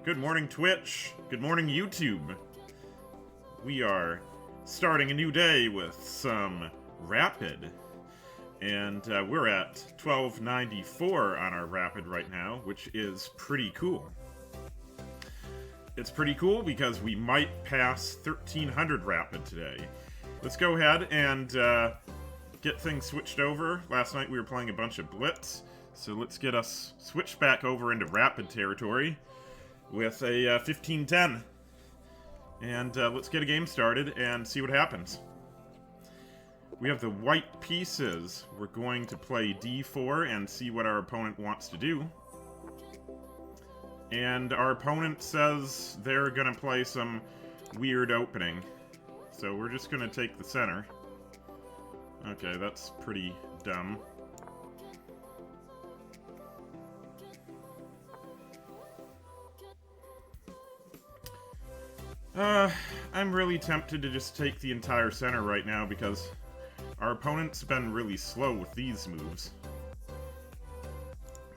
Good morning, Twitch. Good morning, YouTube. We are starting a new day with some Rapid. And we're at 1294 on our Rapid right now, which is pretty cool. It's pretty cool because we might pass 1300 Rapid today. Let's go ahead and get things switched over. Last night we were playing a bunch of Blitz, so let's get us switched back over into Rapid territory with a 1510. And let's get a game started and see what happens. We have the white pieces. We're going to play d4 and see what our opponent wants to do. And our opponent says they're going to play some weird opening. So we're just going to take the center. Okay, that's pretty dumb. I'm really tempted to just take the entire center right now because our opponent's been really slow with these moves.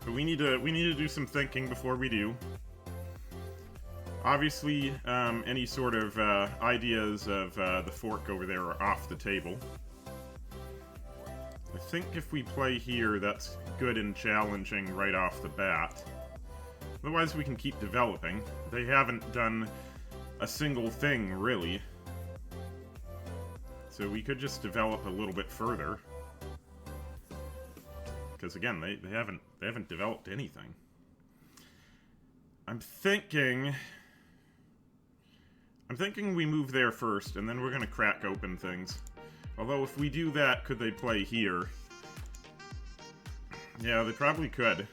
But we need to do some thinking before we do. Obviously, any sort of ideas of the fork over there are off the table. I think if we play here, that's good and challenging right off the bat. Otherwise, we can keep developing. They haven't done a single thing, really. So we could just develop a little bit further. Because again, they haven't developed anything. I'm thinking we move there first, and then we're gonna crack open things. Although if we do that, could they play here? Yeah, they probably could.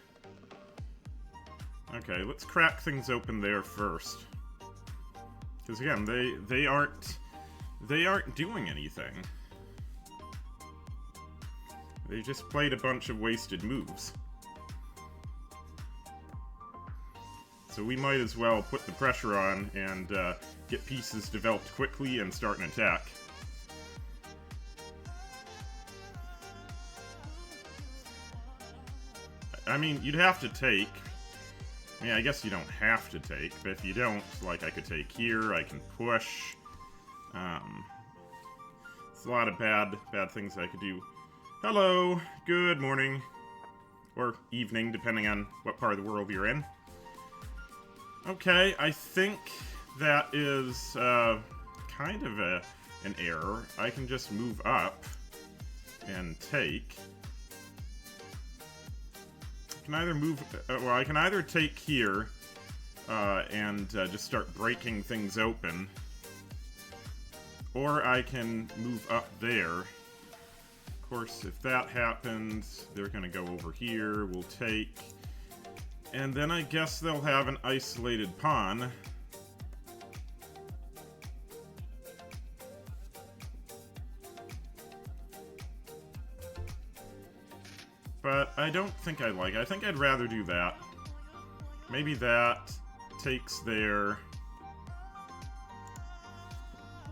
Okay, let's crack things open there first. Because again, they aren't doing anything. They just played a bunch of wasted moves. So we might as well put the pressure on and get pieces developed quickly and start an attack. I mean, you'd have to take. I mean, I guess you don't have to take, but if you don't, like, I could take here, I can push. It's a lot of bad things I could do. Hello, good morning, or evening, depending on what part of the world you're in. Okay, I think that is kind of an error. I can just move up and take. I can either move, well, I can either take here and just start breaking things open, or I can move up there. Of course, if that happens, they're going to go over here, we'll take, and then I guess they'll have an isolated pawn. But I don't think I like it. I think I'd rather do that. Maybe that takes there.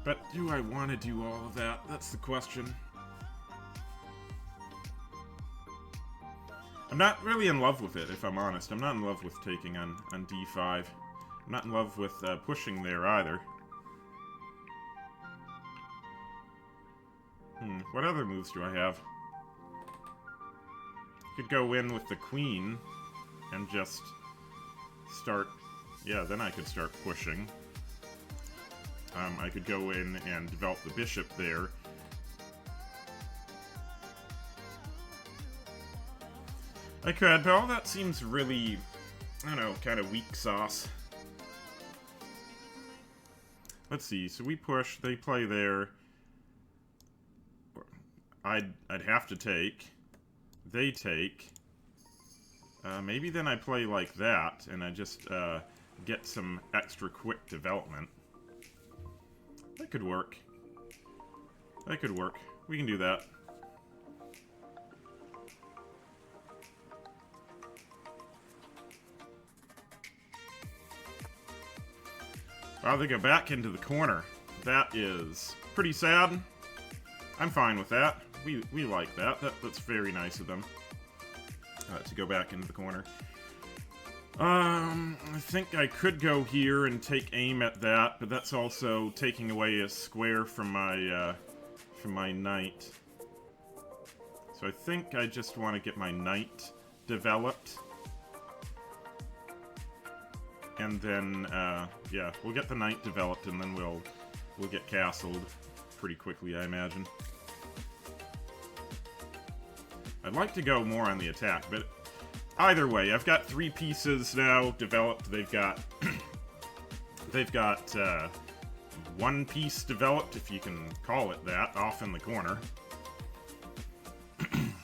But do I want to do all of that? That's the question. I'm not really in love with it, if I'm honest. I'm not in love with taking on d5. I'm not in love with pushing there either. What other moves do I have? Could go in with the queen and just start. Yeah, then I could start pushing. I could go in and develop the bishop there. I could, but all that seems really, I don't know, kind of weak sauce. Let's see, so we push, they play there. I'd have to take. They take. Maybe then I play like that, and I just get some extra quick development. That could work. That could work. We can do that. Wow, they go back into the corner. That is pretty sad. I'm fine with that. We like that. That's very nice of them to go back into the corner. I think I could go here and take aim at that, but that's also taking away a square from my knight. So I think I just want to get my knight developed. And then, yeah, we'll get the knight developed, and then we'll get castled pretty quickly, I imagine. I'd like to go more on the attack, but either way, I've got 3 pieces now developed. They've got they've got 1 piece developed, if you can call it that, off in the corner.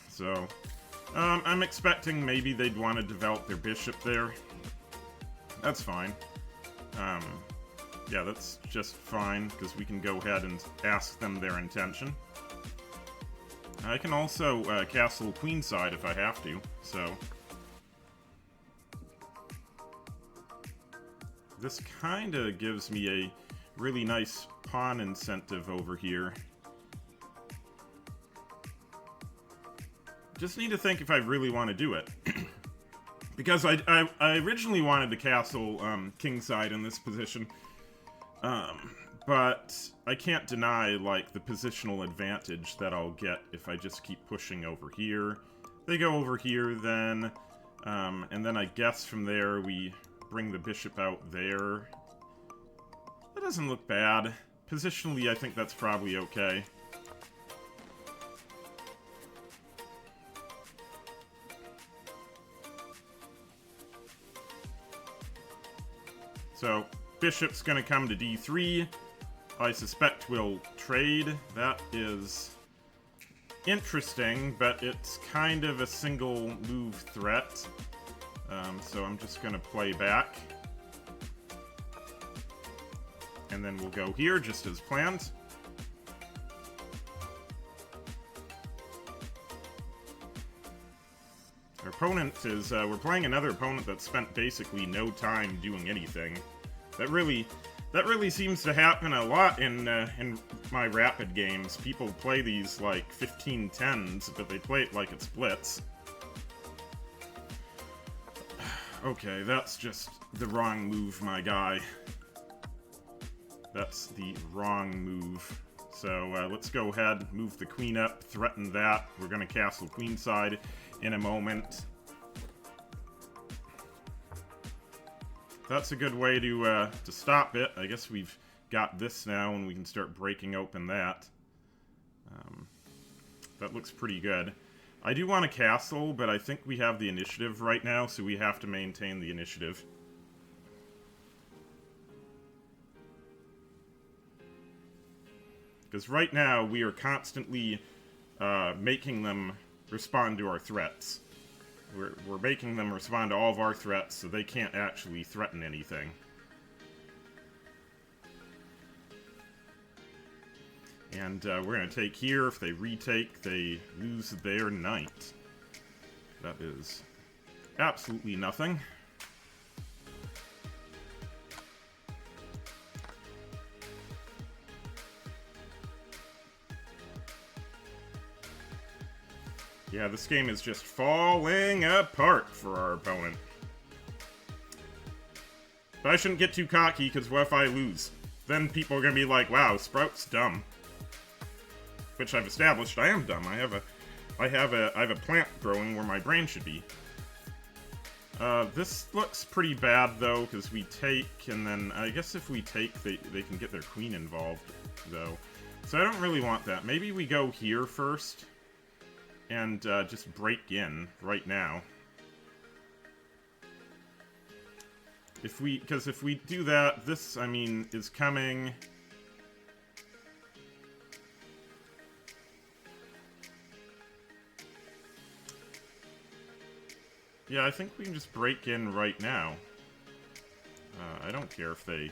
So, I'm expecting maybe they'd want to develop their bishop there. That's fine. Yeah, that's just fine, because we can go ahead and ask them their intention. I can also castle queenside if I have to, so... This kinda gives me a really nice pawn incentive over here. Just need to think if I really want to do it. Because I originally wanted to castle kingside in this position. But I can't deny, like, the positional advantage that I'll get if I just keep pushing over here. They go over here then, and then I guess from there we bring the bishop out there. That doesn't look bad. Positionally, I think that's probably okay. So, bishop's gonna come to d3. I suspect we'll trade. That is interesting, but it's kind of a single move threat. So I'm just gonna play back. And then we'll go here, just as planned. Our opponent is, we're playing another opponent that spent basically no time doing anything. That really seems to happen a lot in my rapid games. People play these like 15-10s, but they play it like it's blitz. Okay, that's just the wrong move, my guy. That's the wrong move. So let's go ahead, move the queen up, threaten that. We're gonna castle queenside in a moment. That's a good way to stop it. I guess we've got this now, and we can start breaking open that. That looks pretty good. I do want a castle, but I think we have the initiative right now, so we have to maintain the initiative. Because right now, we are constantly making them respond to our threats. We're making them respond to all of our threats, so they can't actually threaten anything. And we're going to take here. If they retake, they lose their knight. That is absolutely nothing. Yeah, this game is just falling apart for our opponent. But I shouldn't get too cocky, because what if I lose? Then people are going to be like, wow, Sprout's dumb. Which I've established I am dumb. I have a plant growing where my brain should be. This looks pretty bad, though, because we take, and then I guess if we take, they can get their queen involved, though. So I don't really want that. Maybe we go here first, and just break in right now. Because if we do that, this, I mean, is coming. Yeah, I think we can just break in right now. I don't care if they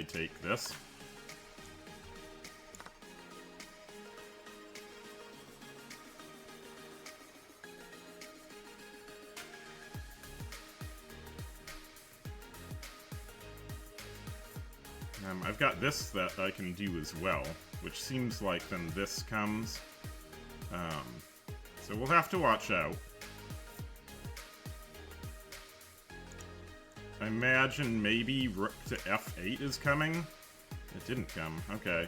take this. I've got this that I can do as well, which seems like then this comes. So we'll have to watch out. I imagine maybe rook to f8 is coming. It didn't come. Okay.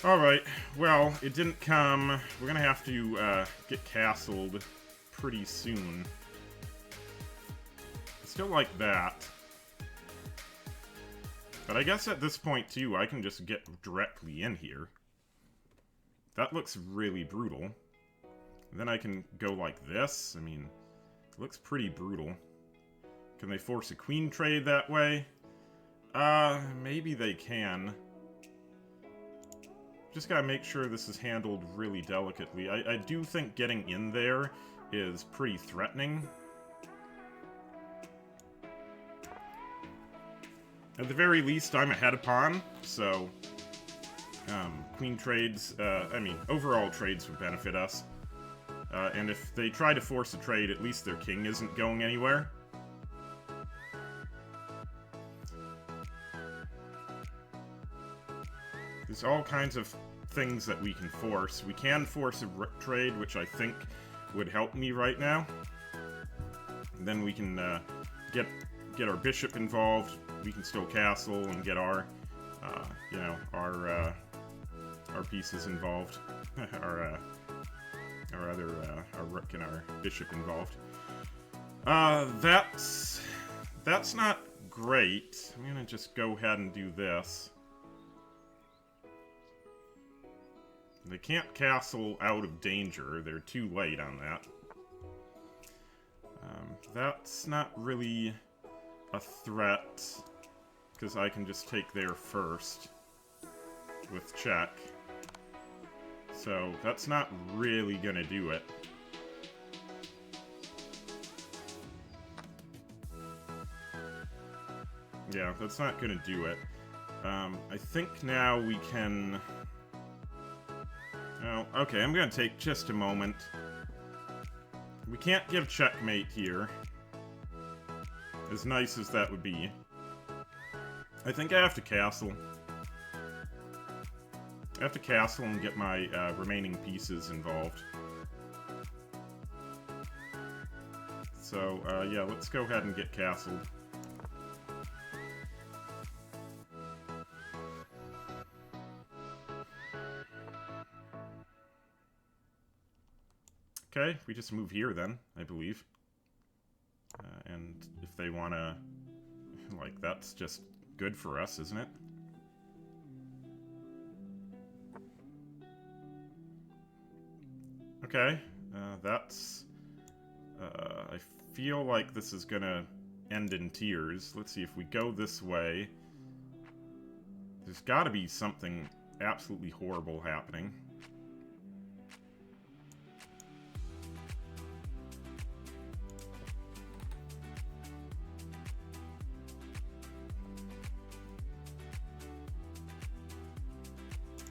Alright, well, it didn't come. We're gonna have to get castled pretty soon. Still like that. But I guess at this point, too, I can just get directly in here. That looks really brutal. And then I can go like this. I mean, it looks pretty brutal. Can they force a queen trade that way? Maybe they can. Just gotta make sure this is handled really delicately. I do think getting in there is pretty threatening. At the very least, I'm ahead of pawn, so queen trades, I mean, overall trades would benefit us. And if they try to force a trade, at least their king isn't going anywhere. There's all kinds of things that we can force. We can force a rook trade, which I think would help me right now. And then we can get our bishop involved. We can still castle and get our, you know, our pieces involved. our rook and our bishop involved. That's not great. I'm gonna just go ahead and do this. They can't castle out of danger. They're too late on that. That's not really a threat, because I can just take there first with check. So that's not really gonna do it. Yeah, that's not gonna do it. I think now we can... Oh, okay, I'm gonna take just a moment. We can't give checkmate here. As nice as that would be. I think I have to castle. I have to castle and get my remaining pieces involved. So, yeah, let's go ahead and get castled. Okay, we just move here then, I believe. And if they want to... Like, that's just good for us, isn't it? Okay, that's... I feel like this is gonna end in tears. Let's see, if we go this way... There's gotta be something absolutely horrible happening.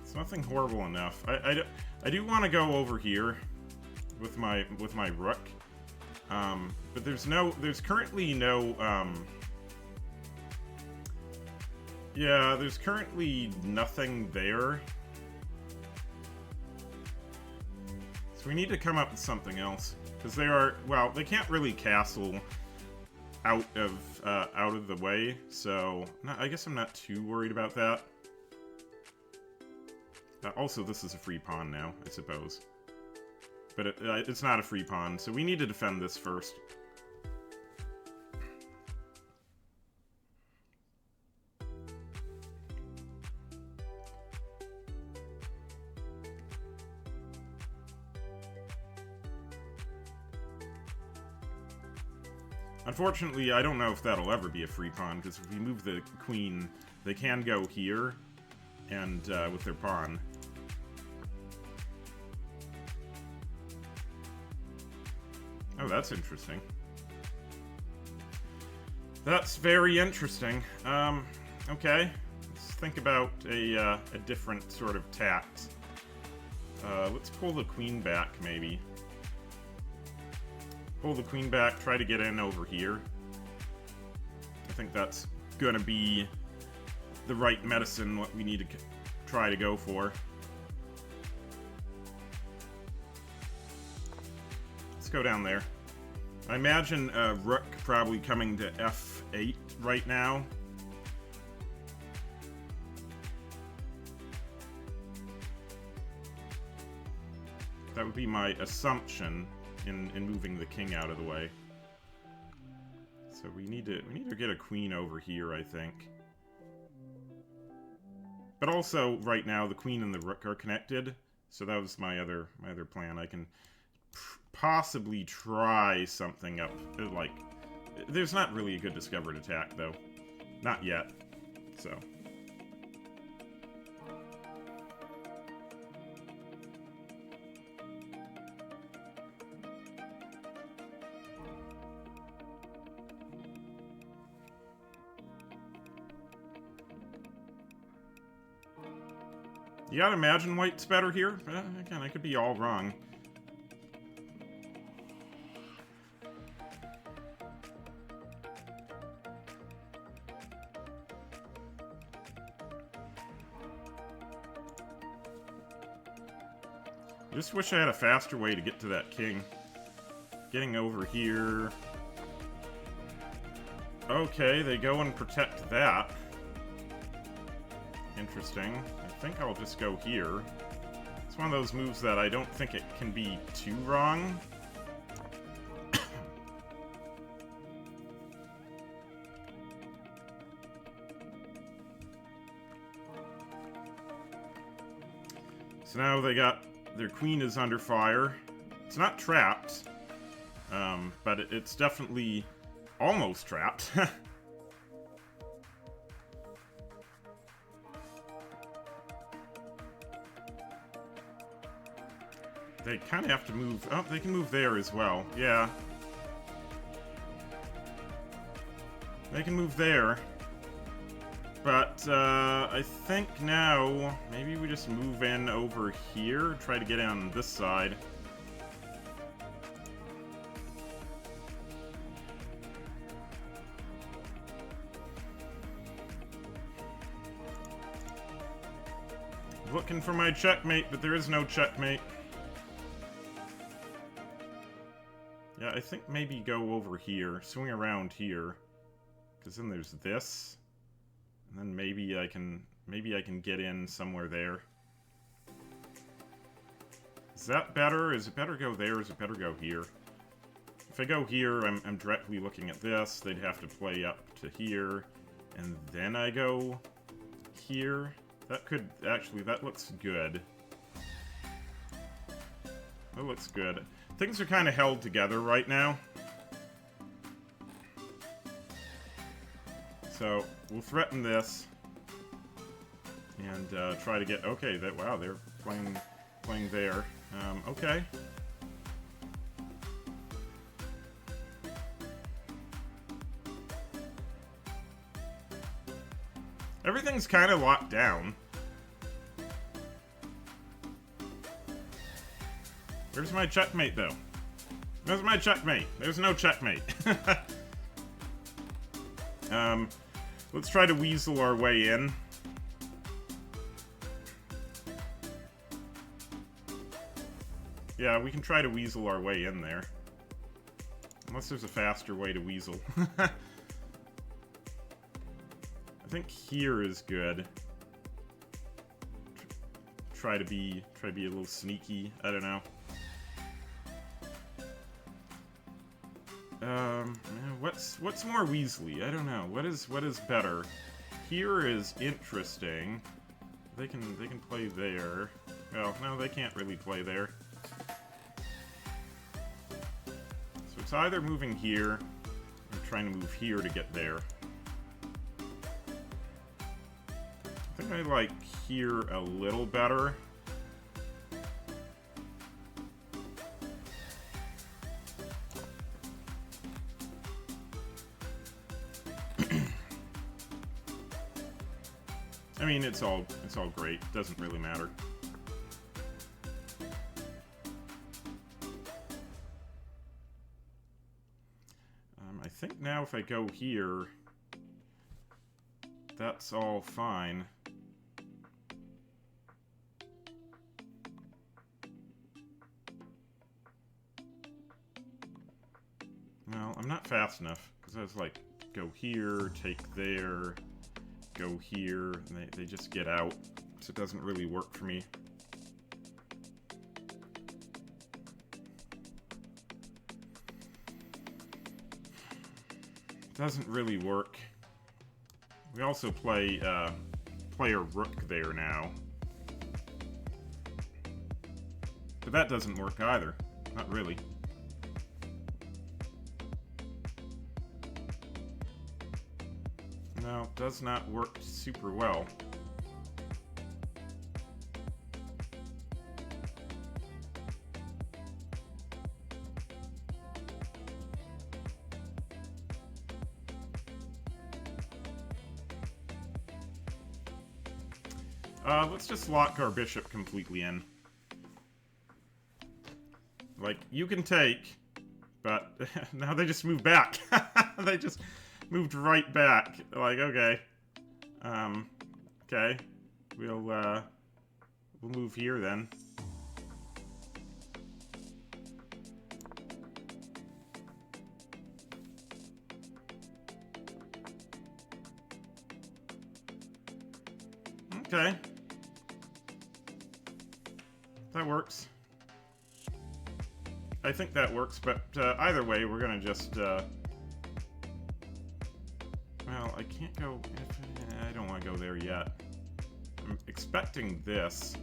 It's nothing horrible enough. I do want to go over here with my rook, but there's currently no yeah, there's currently nothing there, so we need to come up with something else, because they can't really castle out of the way, so I guess I'm not too worried about that. Also, this is a free pawn now, I suppose. But it's not a free pawn, so we need to defend this first. Unfortunately, I don't know if that'll ever be a free pawn, because if we move the queen, they can go here, and with their pawn. Oh, that's interesting. That's very interesting. Okay. Let's think about a different sort of tact. Let's pull the queen back, maybe. Pull the queen back, try to get in over here. I think that's gonna be the right medicine, what we need to try to go for. Let's go down there. I imagine Rook probably coming to f8 right now. That would be my assumption in moving the king out of the way. So we need to get a queen over here, I think. But also, right now, the queen and the rook are connected. So that was my other plan. I can possibly try something up. Like, there's not really a good discovered attack, though. Not yet. So. You gotta imagine white's better here. Again, I could be all wrong. Just wish I had a faster way to get to that king. Getting over here. Okay, they go and protect that. Interesting. I think I'll just go here. It's one of those moves that I don't think it can be too wrong. So now they got... their queen is under fire. It's not trapped. But it's definitely almost trapped. They kind of have to move... oh, they can move there as well. Yeah. They can move there. But, I think now... maybe we just move in over here. Try to get in on this side. Looking for my checkmate, but there is no checkmate. Yeah, I think maybe go over here, swing around here, because then there's this, and then maybe I can get in somewhere there. Is that better? Is it better go there, or is it better go here? If I go here, I'm directly looking at this. They'd have to play up to here, and then I go here. That could actually, that looks good. That looks good. Things are kind of held together right now. So, we'll threaten this. And try to get... okay, wow, they're playing there. Okay. Everything's kind of locked down. Where's my checkmate, though? Where's my checkmate? There's no checkmate. Let's try to weasel our way in. Yeah, we can try to weasel our way in there. Unless there's a faster way to weasel. I think here is good. Try to be a little sneaky. I don't know. What's more Weasley? I don't know. What is better? Here is interesting. They can play there. Well, no, they can't really play there. So it's either moving here or trying to move here to get there. I think I like here a little better. I mean, it's all great. Doesn't really matter. I think now if I go here, that's all fine. I'm not fast enough, because I was like, go here, take there, go here, and they just get out, so it doesn't really work for me. It doesn't really work. We also play a rook there now. But that doesn't work either. Not really. No, it does not work super well. Let's just lock our bishop completely in. Like, you can take, but now they just move back. They just moved right back. Like, okay. Okay. We'll move here then. Okay. That works. I think that works, but either way, we're gonna just, well, I can't go, I don't want to go there yet. I'm expecting this.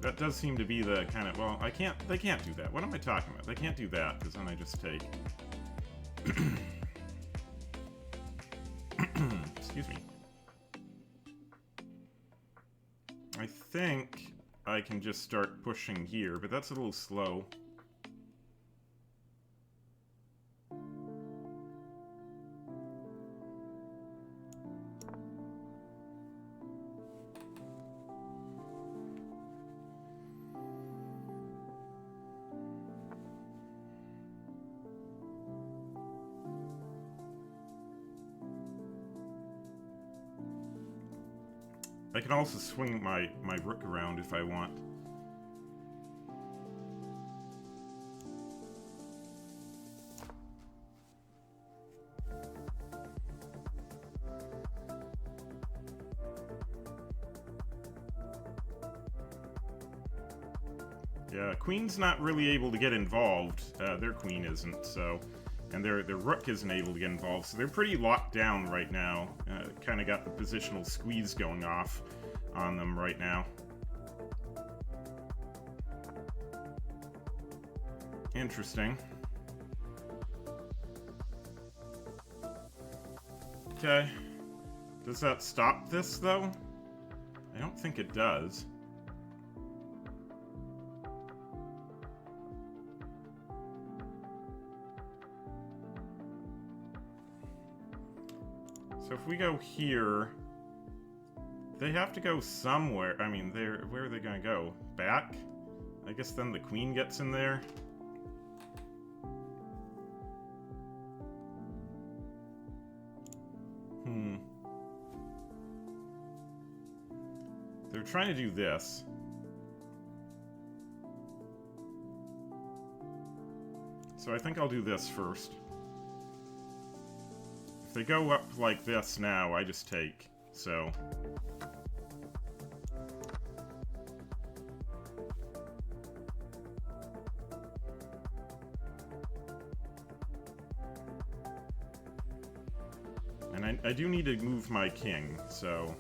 That does seem to be the kind of, well, they can't do that. What am I talking about? They can't do that, because then I just take. Excuse me. I think I can just start pushing here, but that's a little slow. I can also swing my rook around if I want. Yeah, queen's not really able to get involved. Their queen isn't, so... And their rook isn't able to get involved, so they're pretty locked down right now. Kind of got the positional squeeze going off on them right now. Interesting. Okay. Does that stop this, though? I don't think it does. So if we go here, they have to go somewhere. I mean, where are they going to go? Back? I guess then the queen gets in there. They're trying to do this. So I think I'll do this first. If they go up like this now, I just take, so... And I do need to move my king, so...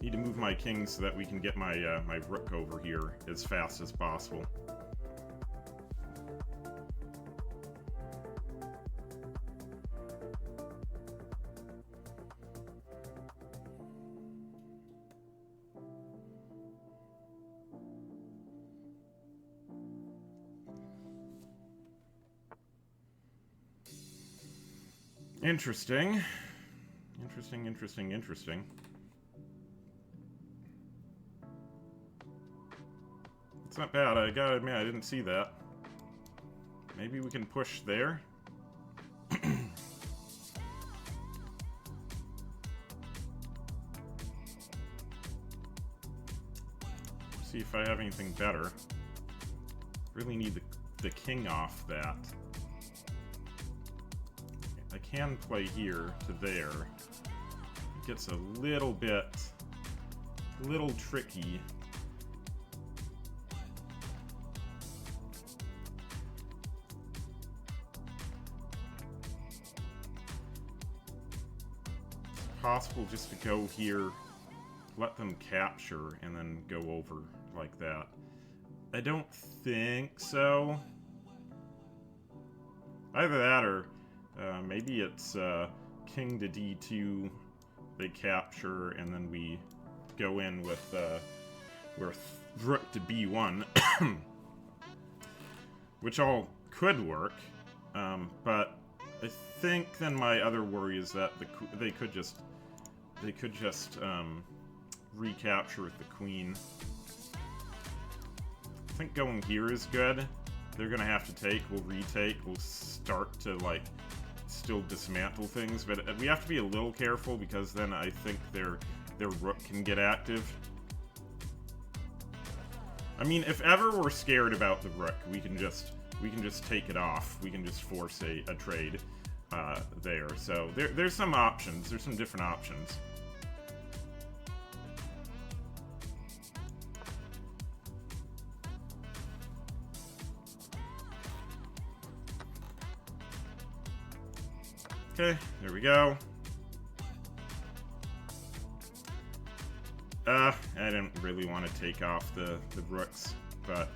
Need to move my king so that we can get my, my rook over here as fast as possible. Interesting. Interesting. It's not bad, I gotta admit, I didn't see that. Maybe we can push there? See if I have anything better. Really need the king off that. I can play here to there. It gets a little tricky. It's possible just to go here, let them capture, and then go over like that. I don't think so. Either that or maybe it's king to d2, they capture, and then we go in with rook to b1, which all could work, but I think then my other worry is that they could just recapture with the queen. I think going here is good. They're gonna have to take, we'll retake, we'll start to, like, still dismantle things, but we have to be a little careful because then I think their rook can get active. I mean, if ever we're scared about the rook, we can just take it off. We can just force a trade there. So there's some options. There's some different options. Okay, there we go. I didn't really want to take off the rooks, but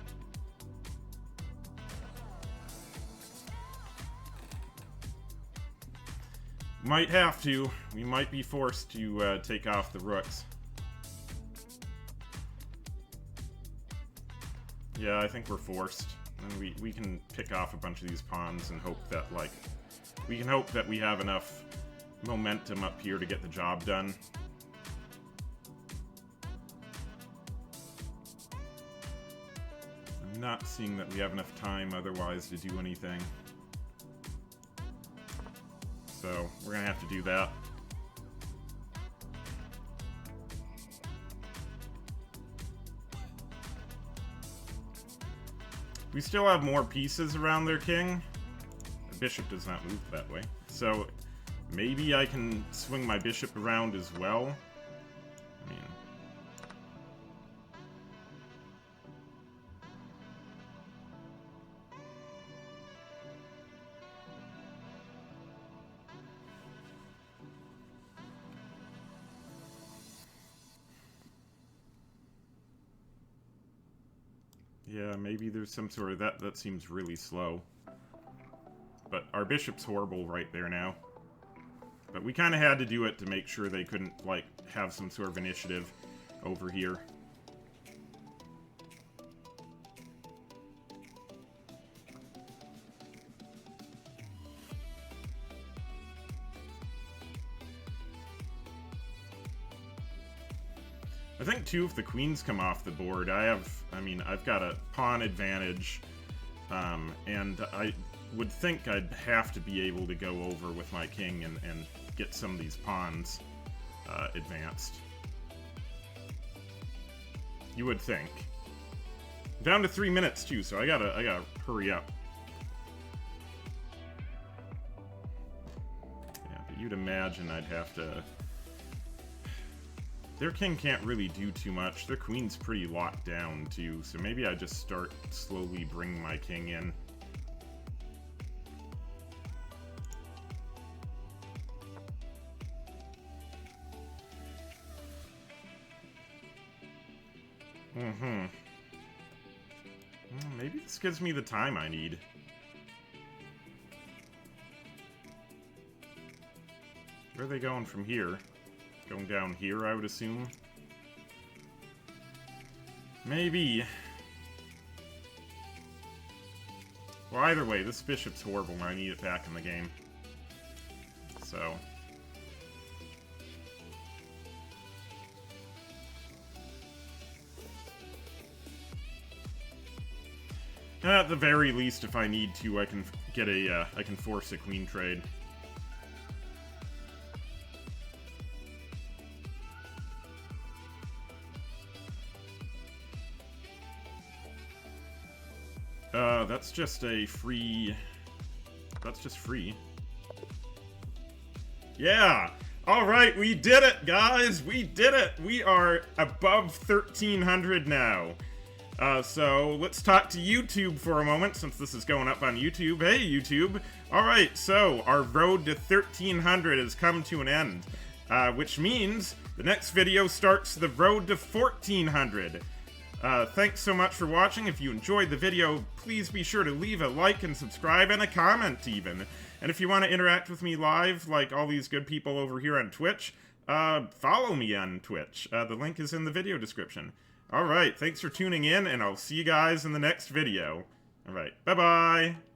might have to. We might be forced to take off the rooks. Yeah, I think we're forced. And we can pick off a bunch of these pawns and hope that, like, we can hope that we have enough momentum up here to get the job done. I'm not seeing that we have enough time otherwise to do anything. So we're gonna have to do that. We still have more pieces around their king. The bishop does not move that way. So maybe I can swing my bishop around as well. I mean, yeah, maybe there's some sort of that seems really slow. But our bishop's horrible right there now. But we kind of had to do it to make sure they couldn't, like, have some sort of initiative over here. I think, too, if the queens come off the board, I've got a pawn advantage, and I would think I'd have to be able to go over with my king and get some of these pawns advanced. You would think. Down to 3 minutes too, so I gotta hurry up. Yeah, but you'd imagine I'd have to. Their king can't really do too much. Their queen's pretty locked down too, so maybe I just start slowly bringing my king in. Maybe this gives me the time I need. Where are they going from here? Going down here, I would assume. Maybe. Well, either way, this bishop's horrible and I need it back in the game. So. At the very least, if I need to, I can get I can force a queen trade. that's just a free... That's just free. Yeah! Alright, we did it, guys! We did it! We are above 1,300 now. So, let's talk to YouTube for a moment, since this is going up on YouTube. Hey, YouTube! Alright, so, our road to 1,300 has come to an end. Which means, the next video starts the road to 1,400. Thanks so much for watching. If you enjoyed the video, please be sure to leave a like and subscribe and a comment even. And if you want to interact with me live, like all these good people over here on Twitch, follow me on Twitch. The link is in the video description. Alright, thanks for tuning in, and I'll see you guys in the next video. Alright, bye-bye!